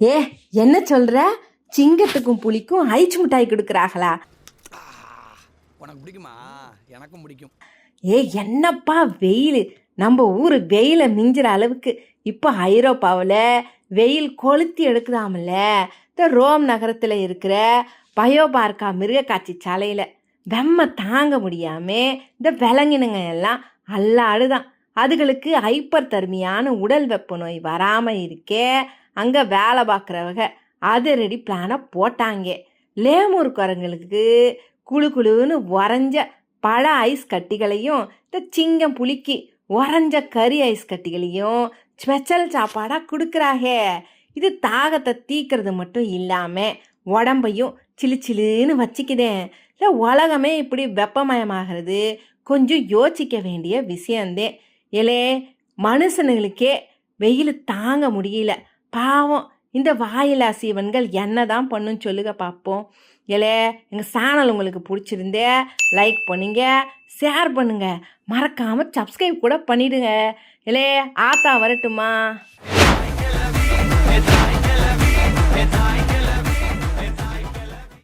ஏ, என்ன சொல்ற? சிங்கத்துக்கும் புலிக்கும் ஐஸ் மிட்டாய் கொடுக்குறாங்களா? உனக்கு பிடிக்குமா? எனக்கும் பிடிக்கும். ஏ, என்னப்பா வெயில்! நம்ம ஊர் வெயிலை மிஞ்சுற அளவுக்கு இப்போ ஐரோப்பாவில் வெயில் கொளுத்தி எடுக்குதாமல்ல. இந்த ரோம் நகரத்தில் இருக்கிற பயோபார்க்கா மிருகக்காட்சி சாலையில் வெம்மை தாங்க முடியாமல் இந்த விலங்கினங்க எல்லாம் அல்லாடுதான். அதுகளுக்கு ஹைப்பர் தர்மியான உடல் வெப்ப நோய் வராமல் இருக்கே அங்கே வேலை பார்க்குறவங்க அதிரடி பிளானை போட்டாங்க. லேமூர் குரங்களுக்கு குழு குழுன்னு உறைஞ்ச பழ ஐஸ் கட்டிகளையும் இந்த சிங்கம் புளிக்கு உறைஞ்ச கறி ஐஸ் கட்டிகளையும் ஸ்பெஷல் சாப்பாடாக கொடுக்குறாங்க. இது தாகத்தை தீக்கிறது மட்டும் இல்லாமல் உடம்பையும் சிலுன்னு வச்சுக்குதேன். இல்லை, உலகமே இப்படி வெப்பமயமாகிறது கொஞ்சம் யோசிக்க வேண்டிய விஷயந்தே. ஏலே, மனுஷனுங்களுக்கே வெயில் தாங்க முடியல. பாவம் இந்த வாயிலா சீவன்கள் என்ன தான் பண்ணுன்னு சொல்லுங்க பார்ப்போம். ஏலே, எங்கள் சேனல் உங்களுக்கு பிடிச்சிருந்தே லைக் பண்ணுங்க, ஷேர் பண்ணுங்க, மறக்காமல் சப்ஸ்கிரைப் கூட பண்ணிவிடுங்க. ஏலே, ஆத்தா வரட்டுமா?